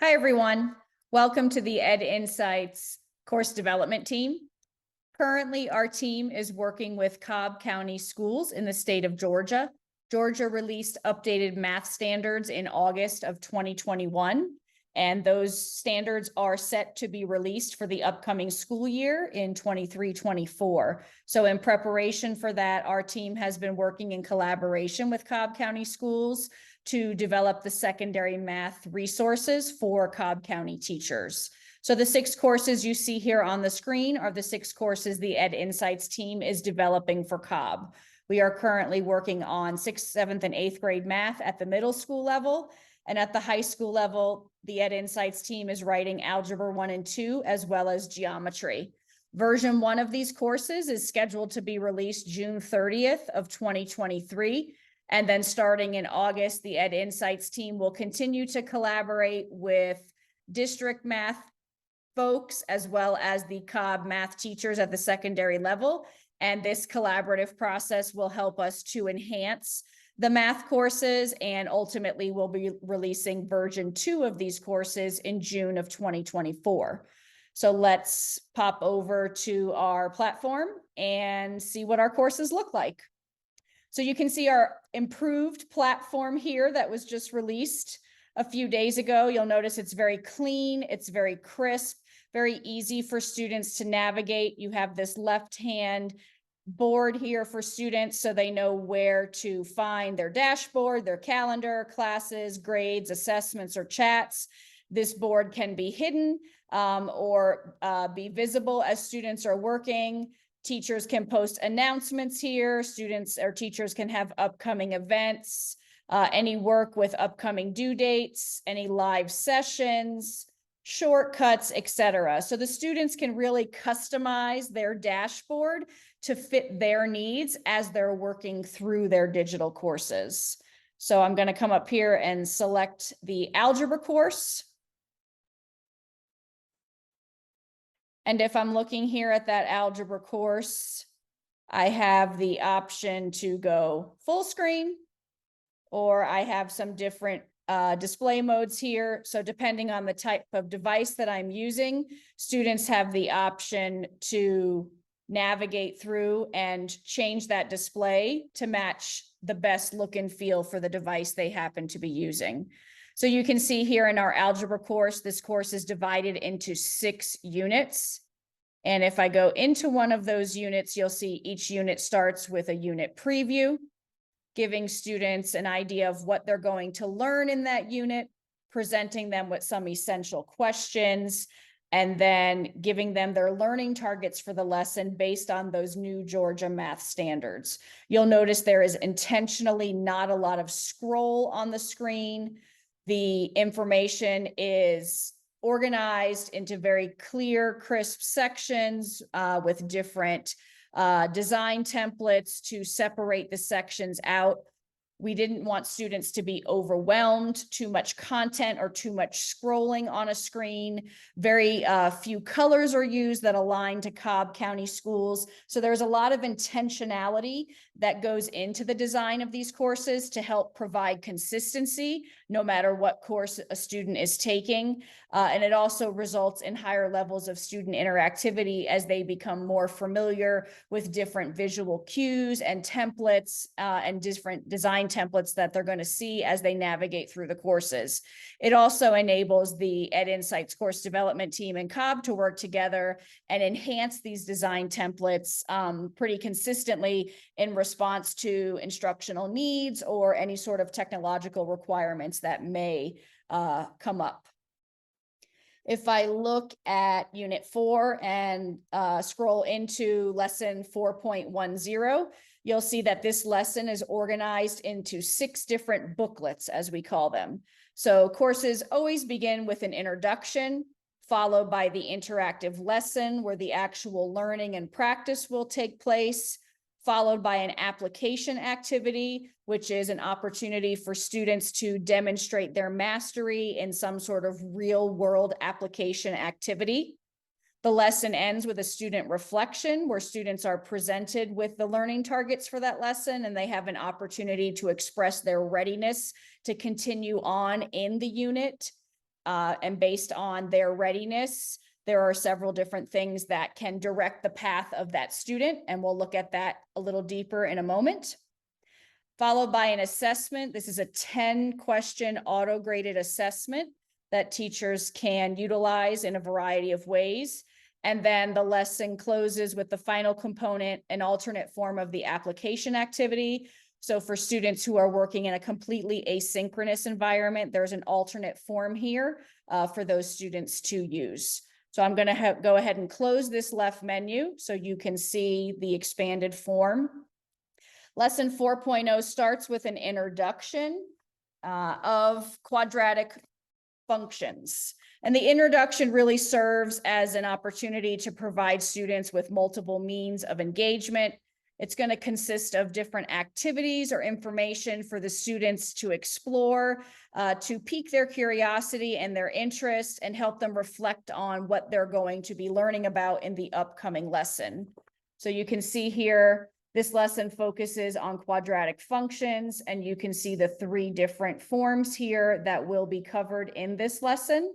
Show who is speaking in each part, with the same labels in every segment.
Speaker 1: Hi, everyone. Welcome to the Ed Insights course development team. Currently, our team is working with Cobb County schools in the state of Georgia. Georgia released updated math standards in August of 2021, and those standards are set to be released for the upcoming school year in 23-24. So in preparation for that, our team has been working in collaboration with Cobb County schools to develop the secondary math resources for Cobb County teachers. So the 6 courses you see here on the screen are the 6 courses the Ed Insights team is developing for Cobb. We are currently working on 6th, 7th, and 8th grade math at the middle school level. And at the high school level, the Ed Insights team is writing Algebra 1 and 2, as well as Geometry. Version 1 of these courses is scheduled to be released June 30th of 2023. And then starting in August, the Ed Insights team will continue to collaborate with district math folks, as well as the Cobb math teachers at the secondary level. And this collaborative process will help us to enhance the math courses, and ultimately we'll be releasing version 2 of these courses in June of 2024. So let's pop over to our platform and see what our courses look like. So you can see our improved platform here that was just released a few days ago. You'll notice it's very clean, it's very crisp, very easy for students to navigate. You have this left-hand board here for students so they know where to find their dashboard, their calendar, classes, grades, assessments, or chats. This board can be hidden or be visible as students are working. Teachers can post announcements here. Students or teachers can have upcoming events, any work with upcoming due dates, any live sessions, shortcuts, etc. So the students can really customize their dashboard to fit their needs as they're working through their digital courses. So I'm going to come up here and select the algebra course. And if I'm looking here at that algebra course, I have the option to go full screen, or I have some different display modes here. So depending on the type of device that I'm using, students have the option to navigate through and change that display to match the best look and feel for the device they happen to be using. So you can see here in our algebra course, this course is divided into 6 units. And if I go into one of those units, you'll see each unit starts with a unit preview, giving students an idea of what they're going to learn in that unit, presenting them with some essential questions, and then giving them their learning targets for the lesson based on those new Georgia math standards. You'll notice there is intentionally not a lot of scroll on the screen. The information is organized into very clear, crisp sections with different design templates to separate the sections out. We didn't want students to be overwhelmed, too much content or too much scrolling on a screen. Very few colors are used that align to Cobb County schools. So there's a lot of intentionality that goes into the design of these courses to help provide consistency, no matter what course a student is taking. And it also results in higher levels of student interactivity as they become more familiar with different visual cues and templates and different design templates that they're going to see as they navigate through the courses. It also enables the Ed Insights course development team and Cobb to work together and enhance these design templates pretty consistently in response to instructional needs or any sort of technological requirements that may come up. If I look at Unit 4 and scroll into Lesson 4.10, you'll see that this lesson is organized into 6 different booklets, as we call them. So courses always begin with an introduction, followed by the interactive lesson where the actual learning and practice will take place, followed by an application activity, which is an opportunity for students to demonstrate their mastery in some sort of real world application activity. The lesson ends with a student reflection where students are presented with the learning targets for that lesson, and they have an opportunity to express their readiness to continue on in the unit. and based on their readiness, there are several different things that can direct the path of that student, and we'll look at that a little deeper in a moment. Followed by an assessment. This is a 10-question auto-graded assessment that teachers can utilize in a variety of ways. And then the lesson closes with the final component, an alternate form of the application activity. So for students who are working in a completely asynchronous environment, there's an alternate form here for those students to use. So I'm going to go ahead and close this left menu so you can see the expanded form. Lesson 4.0 starts with an introduction of quadratic functions. And the introduction really serves as an opportunity to provide students with multiple means of engagement. It's going to consist of different activities or information for the students to explore, to pique their curiosity and their interest, and help them reflect on what they're going to be learning about in the upcoming lesson. So you can see here, this lesson focuses on quadratic functions, and you can see the 3 different forms here that will be covered in this lesson.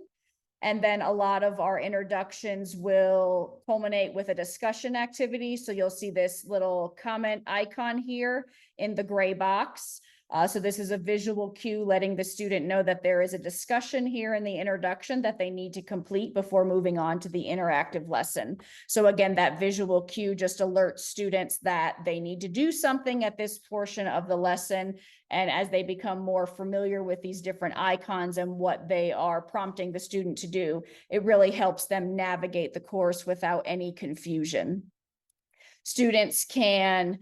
Speaker 1: And then a lot of our introductions will culminate with a discussion activity. So you'll see this little comment icon here in the gray box. So this is a visual cue letting the student know that there is a discussion here in the introduction that they need to complete before moving on to the interactive lesson. So again, that visual cue just alerts students that they need to do something at this portion of the lesson. And as they become more familiar with these different icons and what they are prompting the student to do, it really helps them navigate the course without any confusion. Students can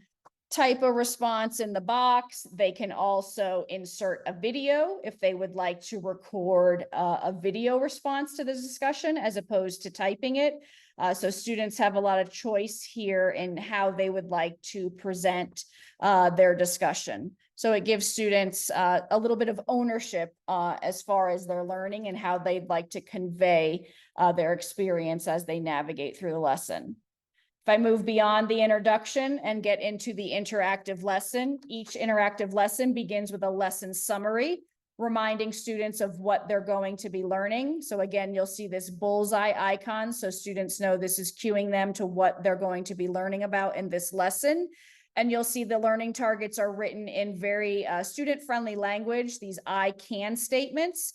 Speaker 1: type a response in the box. They can also insert a video if they would like to record a video response to the discussion as opposed to typing it. So students have a lot of choice here in how they would like to present their discussion. So it gives students a little bit of ownership as far as their learning and how they'd like to convey their experience as they navigate through the lesson. If I move beyond the introduction and get into the interactive lesson, each interactive lesson begins with a lesson summary, reminding students of what they're going to be learning. So again, you'll see this bullseye icon, so students know this is cueing them to what they're going to be learning about in this lesson. And you'll see the learning targets are written in very student-friendly language, these I can statements.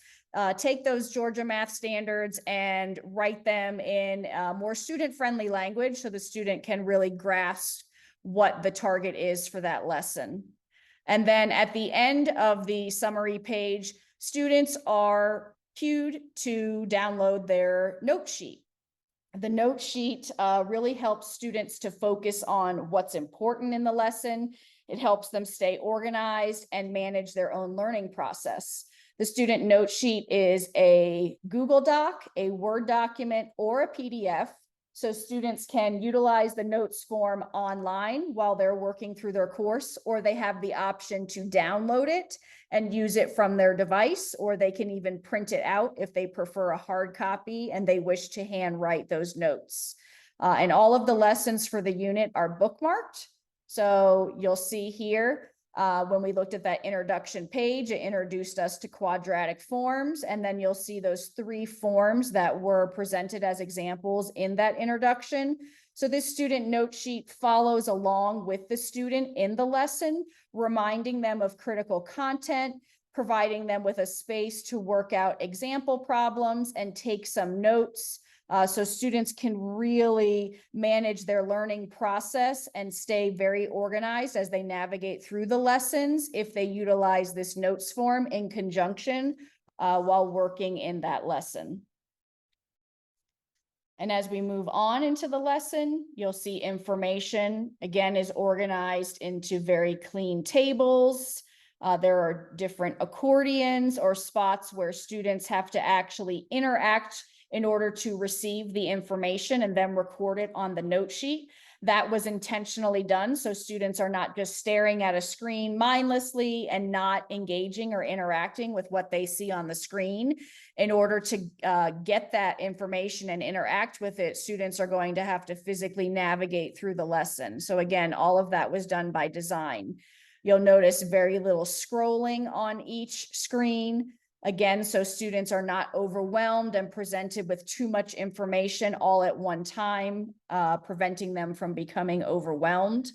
Speaker 1: Take those Georgia math standards and write them in more student-friendly language so the student can really grasp what the target is for that lesson. And then at the end of the summary page, students are cued to download their note sheet. The note sheet really helps students to focus on what's important in the lesson. It helps them stay organized and manage their own learning process. The student note sheet is a Google Doc, a Word document, or a PDF. So students can utilize the notes form online while they're working through their course, or they have the option to download it and use it from their device, or they can even print it out if they prefer a hard copy and they wish to handwrite those notes. And all of the lessons for the unit are bookmarked. So you'll see here, when we looked at that introduction page, it introduced us to quadratic forms, and then you'll see those 3 forms that were presented as examples in that introduction. So this student note sheet follows along with the student in the lesson, reminding them of critical content, providing them with a space to work out example problems and take some notes. So students can really manage their learning process and stay very organized as they navigate through the lessons if they utilize this notes form in conjunction while working in that lesson. And as we move on into the lesson, you'll see information, again, is organized into very clean tables. There are different accordions or spots where students have to actually interact in order to receive the information and then record it on the note sheet. That was intentionally done so students are not just staring at a screen mindlessly and not engaging or interacting with what they see on the screen. In order to get that information and interact with it, students are going to have to physically navigate through the lesson. So again, all of that was done by design. You'll notice very little scrolling on each screen. Again, so students are not overwhelmed and presented with too much information all at one time, preventing them from becoming overwhelmed.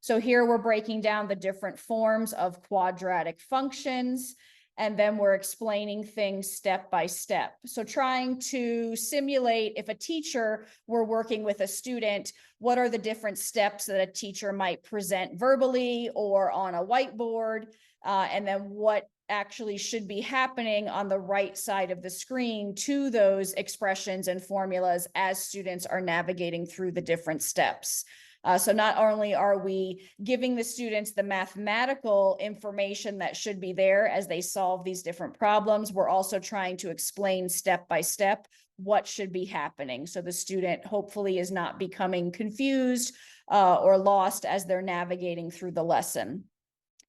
Speaker 1: So here we're breaking down the different forms of quadratic functions, and then we're explaining things step by step. So trying to simulate, if a teacher were working with a student, what are the different steps that a teacher might present verbally or on a whiteboard, and then what actually should be happening on the right side of the screen to those expressions and formulas as students are navigating through the different steps. So not only are we giving the students the mathematical information that should be there as they solve these different problems, we're also trying to explain step by step what should be happening. So the student hopefully is not becoming confused or lost as they're navigating through the lesson.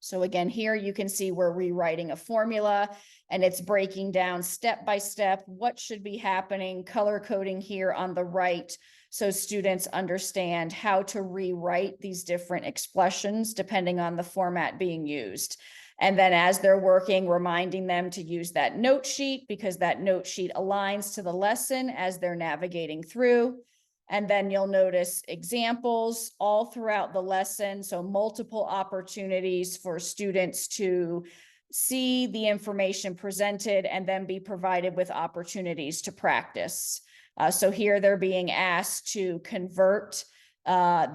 Speaker 1: So again, here you can see we're rewriting a formula and it's breaking down step by step what should be happening, color coding here on the right, so students understand how to rewrite these different expressions depending on the format being used. And then as they're working, reminding them to use that note sheet because that note sheet aligns to the lesson as they're navigating through. And then you'll notice examples all throughout the lesson. So multiple opportunities for students to see the information presented and then be provided with opportunities to practice. So here they're being asked to convert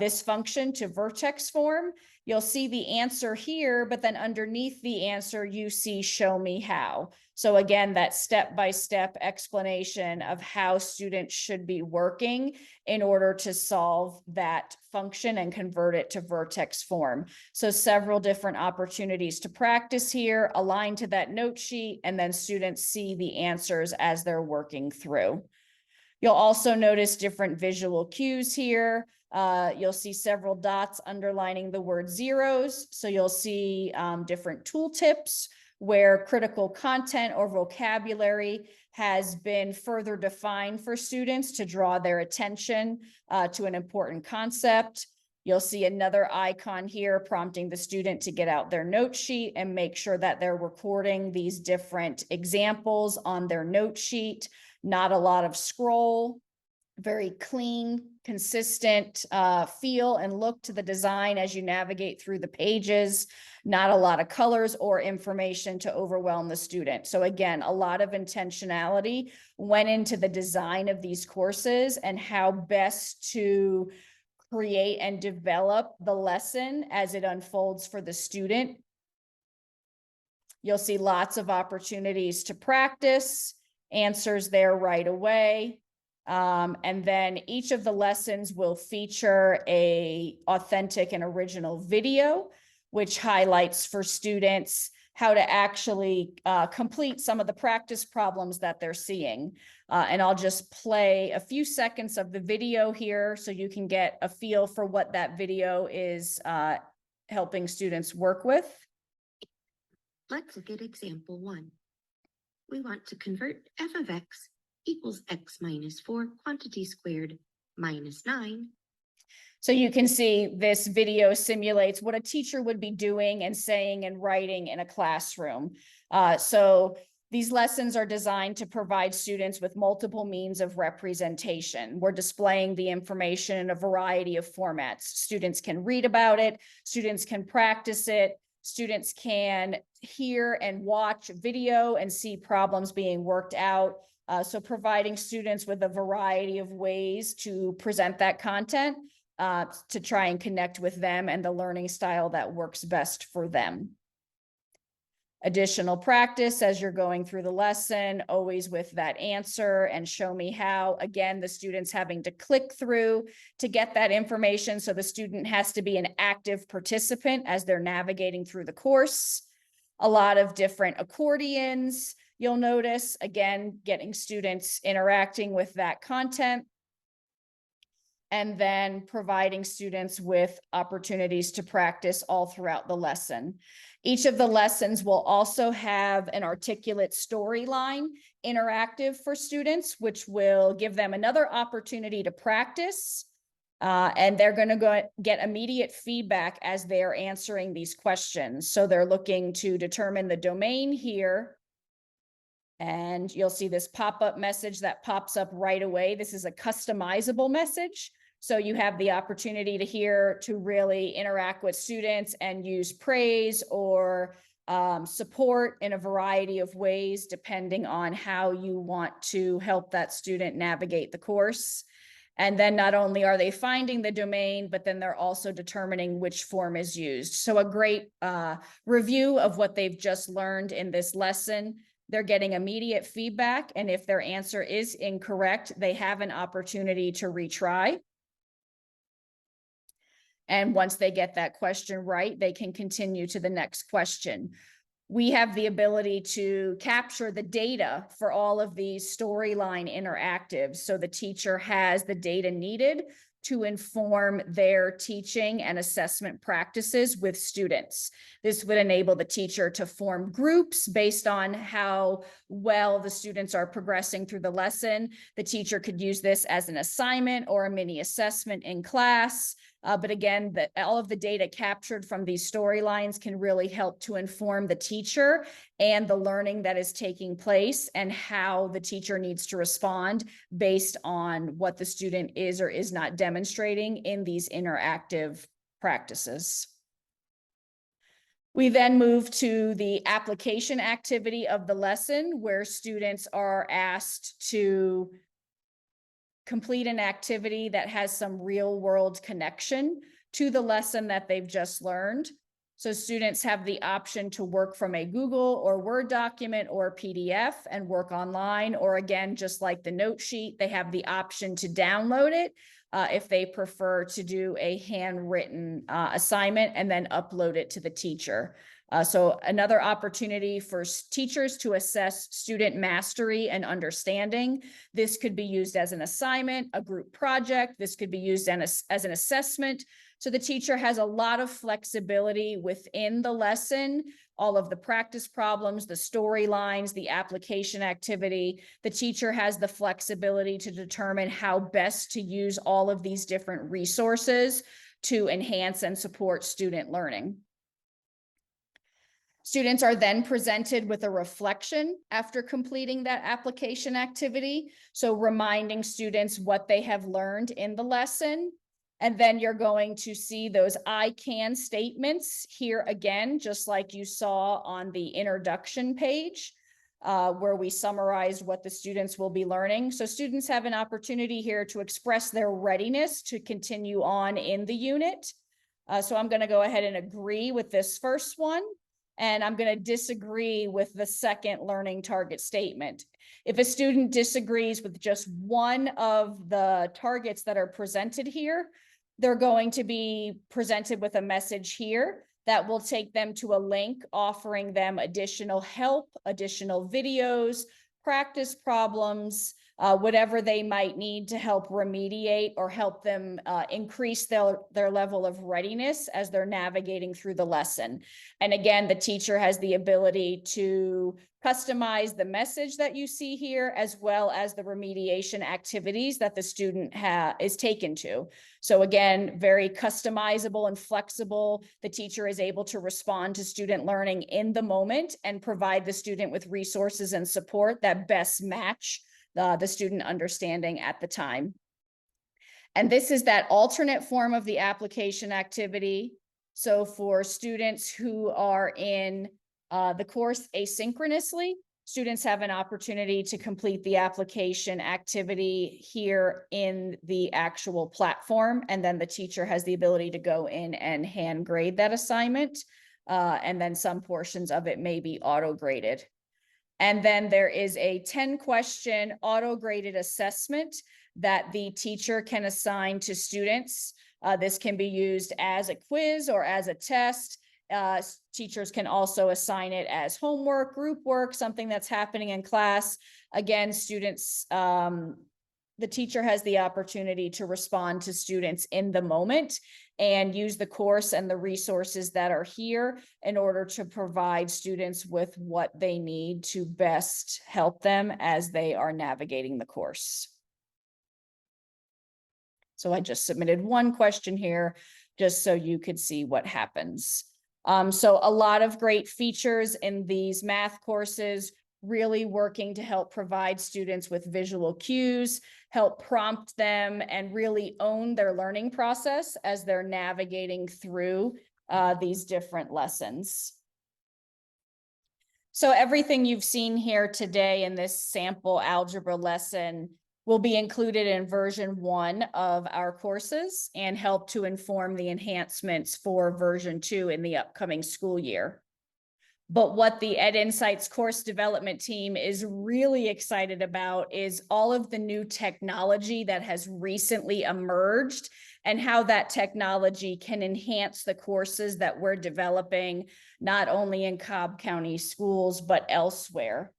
Speaker 1: this function to vertex form. You'll see the answer here, but then underneath the answer, you see show me how. So again, that step-by-step explanation of how students should be working in order to solve that function and convert it to vertex form. So several different opportunities to practice here, align to that note sheet, and then students see the answers as they're working through. You'll also notice different visual cues here. You'll see several dots underlining the word zeros. So you'll see different tooltips where critical content or vocabulary has been further defined for students to draw their attention to an important concept. You'll see another icon here prompting the student to get out their note sheet and make sure that they're recording these different examples on their note sheet. Not a lot of scroll, very clean, consistent feel and look to the design as you navigate through the pages. Not a lot of colors or information to overwhelm the student. So again, a lot of intentionality went into the design of these courses and how best to create and develop the lesson as it unfolds for the student. You'll see lots of opportunities to practice, answers there right away. And then each of the lessons will feature a authentic and original video, which highlights for students how to actually complete some of the practice problems that they're seeing. And I'll just play a few seconds of the video here so you can get a feel for what that video is helping students work with.
Speaker 2: Let's look at example 1. We want to convert f of x equals x minus 4 quantity squared minus 9.
Speaker 1: So you can see this video simulates what a teacher would be doing and saying and writing in a classroom. So these lessons are designed to provide students with multiple means of representation. We're displaying the information in a variety of formats. Students can read about it, students can practice it, students can hear and watch video and see problems being worked out. So providing students with a variety of ways to present that content to try and connect with them and the learning style that works best for them. Additional practice as you're going through the lesson, always with that answer and show me how. Again, the students having to click through to get that information. So the student has to be an active participant as they're navigating through the course. A lot of different accordions, you'll notice, again, getting students interacting with that content. And then providing students with opportunities to practice all throughout the lesson. Each of the lessons will also have an articulate storyline interactive for students, which will give them another opportunity to practice. And they're going to get immediate feedback as they're answering these questions. So they're looking to determine the domain here And you'll see this pop-up message that pops up right away. This is a customizable message. So you have the opportunity to really interact with students and use praise or support in a variety of ways, depending on how you want to help that student navigate the course. And then not only are they finding the domain, but then they're also determining which form is used. So a great review of what they've just learned in this lesson. They're getting immediate feedback, and if their answer is incorrect, they have an opportunity to retry. And once they get that question right, they can continue to the next question. We have the ability to capture the data for all of these storyline interactives. So the teacher has the data needed to inform their teaching and assessment practices with students. This would enable the teacher to form groups based on how well the students are progressing through the lesson. The teacher could use this as an assignment or a mini assessment in class. But again, all of the data captured from these storylines can really help to inform the teacher and the learning that is taking place and how the teacher needs to respond based on what the student is or is not demonstrating in these interactive practices. We then move to the application activity of the lesson, where students are asked to complete an activity that has some real world connection to the lesson that they've just learned. So students have the option to work from a Google or Word document or PDF and work online, or again, just like the note sheet, they have the option to download it if they prefer to do a handwritten assignment and then upload it to the teacher. So another opportunity for teachers to assess student mastery and understanding. This could be used as an assignment, a group project. This could be used as an assessment. So the teacher has a lot of flexibility within the lesson, all of the practice problems, the storylines, the application activity. The teacher has the flexibility to determine how best to use all of these different resources to enhance and support student learning. Students are then presented with a reflection after completing that application activity. So reminding students what they have learned in the lesson. And then you're going to see those I can statements here again, just like you saw on the introduction page, where we summarized what the students will be learning. So students have an opportunity here to express their readiness to continue on in the unit. So I'm going to go ahead and agree with this first one. And I'm going to disagree with the second learning target statement. If a student disagrees with just one of the targets that are presented here, they're going to be presented with a message here that will take them to a link offering them additional help, additional videos, practice problems, whatever they might need to help remediate or help them increase their level of readiness as they're navigating through the lesson. And again, the teacher has the ability to customize the message that you see here, as well as the remediation activities that the student is taken to. So again, very customizable and flexible. The teacher is able to respond to student learning in the moment and provide the student with resources and support that best match the student understanding at the time. And this is that alternate form of the application activity. So for students who are in the course asynchronously, students have an opportunity to complete the application activity here in the actual platform. And then the teacher has the ability to go in and hand grade that assignment. And then some portions of it may be auto-graded. And then there is a 10-question auto-graded assessment that the teacher can assign to students. This can be used as a quiz or as a test. Teachers can also assign it as homework, group work, something that's happening in class. Again, students, the teacher has the opportunity to respond to students in the moment and use the course and the resources that are here in order to provide students with what they need to best help them as they are navigating the course. So I just submitted one question here just so you could see what happens. So a lot of great features in these math courses. really working to help provide students with visual cues, help prompt them, and really own their learning process as they're navigating through these different lessons. So everything you've seen here today in this sample algebra lesson will be included in version 1 of our courses and help to inform the enhancements for version 2 in the upcoming school year. But what the Ed Insights course development team is really excited about is all of the new technology that has recently emerged and how that technology can enhance the courses that we're developing, not only in Cobb County schools, but elsewhere.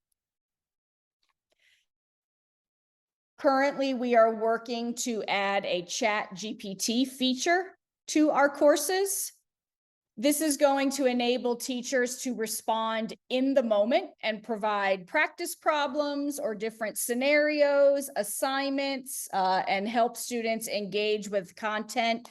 Speaker 1: Currently, we are working to add a ChatGPT feature to our courses. This is going to enable teachers to respond in the moment and provide practice problems or different scenarios, assignments, and help students engage with content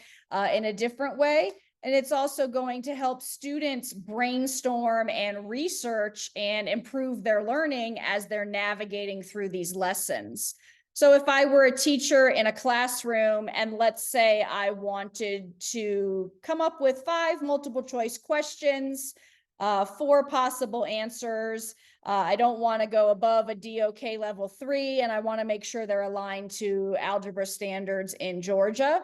Speaker 1: in a different way. And it's also going to help students brainstorm and research and improve their learning as they're navigating through these lessons. So if I were a teacher in a classroom and let's say I wanted to come up with 5 multiple choice questions, 4 possible answers, I don't want to go above a DOK level 3 and I want to make sure they're aligned to algebra standards in Georgia.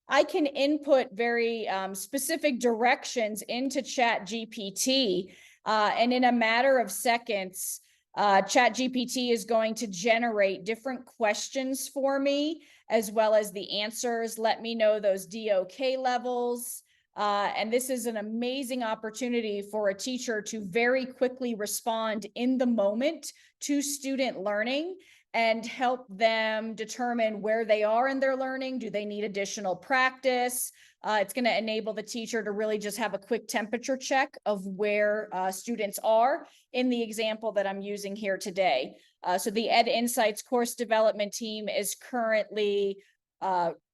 Speaker 1: I can input very specific directions into ChatGPT, and in a matter of seconds, ChatGPT is going to generate different questions for me, as well as the answers, let me know those DOK levels. And this is an amazing opportunity for a teacher to very quickly respond in the moment to student learning and help them determine where they are in their learning. Do they need additional practice? It's going to enable the teacher to really just have a quick temperature check of where students are in the example that I'm using here today. So the Ed Insights course development team is currently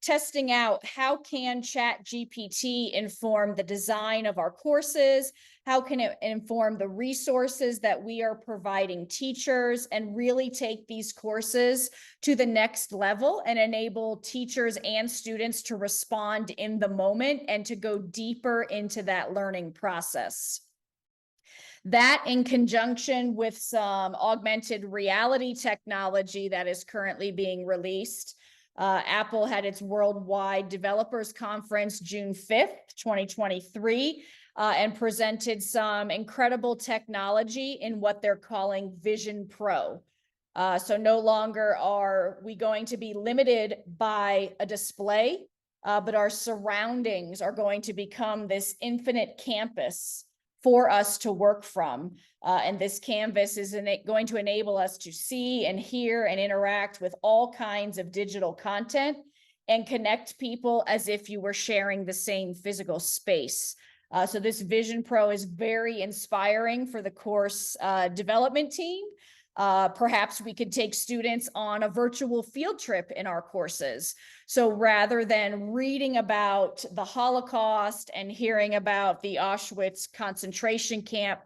Speaker 1: testing out how can ChatGPT inform the design of our courses, how can it inform the resources that we are providing teachers, and really take these courses to the next level and enable teachers and students to respond in the moment and to go deeper into that learning process. That, in conjunction with some augmented reality technology that is currently being released. Apple had its Worldwide Developers Conference June 5th, 2023, and presented some incredible technology in what they're calling Vision Pro. So no longer are we going to be limited by a display, but our surroundings are going to become this infinite campus for us to work from. And this canvas is going to enable us to see and hear and interact with all kinds of digital content and connect people as if you were sharing the same physical space. So this Vision Pro is very inspiring for the course development team. Perhaps we could take students on a virtual field trip in our courses. So rather than reading about the Holocaust and hearing about the Auschwitz concentration camp,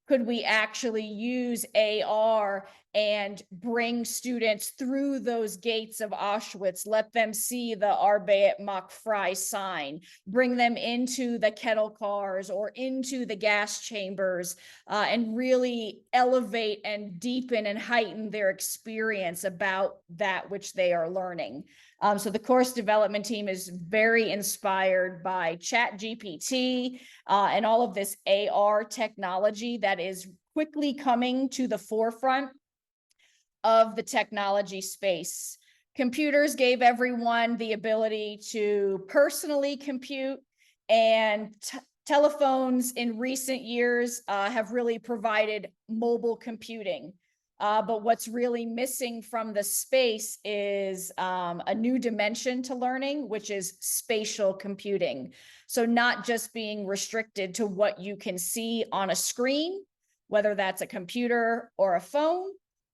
Speaker 1: could we actually use AR and bring students through those gates of Auschwitz, let them see the Arbeit macht frei sign, bring them into the kettle cars or into the gas chambers, and really elevate and deepen and heighten their experience about that which they are learning. So the course development team is very inspired by ChatGPT and all of this AR technology that is quickly coming to the forefront of the technology space. Computers gave everyone the ability to personally compute, and telephones in recent years have really provided mobile computing. But what's really missing from the space is a new dimension to learning, which is spatial computing. So not just being restricted to what you can see on a screen, whether that's a computer or a phone,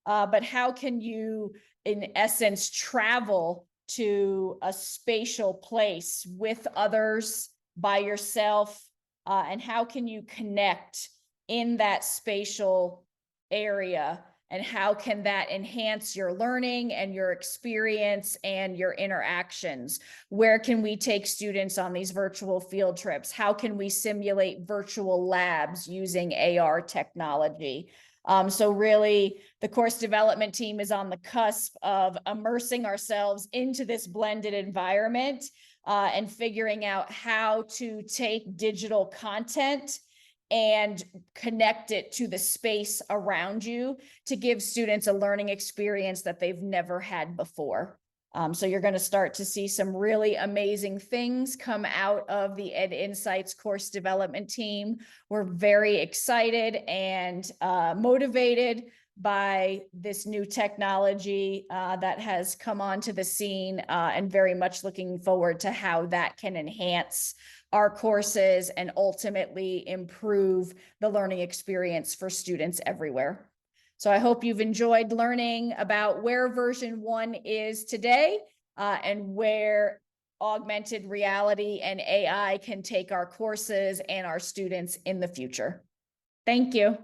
Speaker 1: but how can you, in essence, travel to a spatial place with others, by yourself, and how can you connect in that spatial area and how can that enhance your learning and your experience and your interactions? Where can we take students on these virtual field trips? How can we simulate virtual labs using AR technology? So really, the course development team is on the cusp of immersing ourselves into this blended environment and figuring out how to take digital content and connect it to the space around you to give students a learning experience that they've never had before. So you're going to start to see some really amazing things come out of the Ed Insights course development team. We're very excited and motivated by this new technology that has come onto the scene, and very much looking forward to how that can enhance our courses and ultimately improve the learning experience for students everywhere. So I hope you've enjoyed learning about where version 1 is today, and where augmented reality and AI can take our courses and our students in the future. Thank you.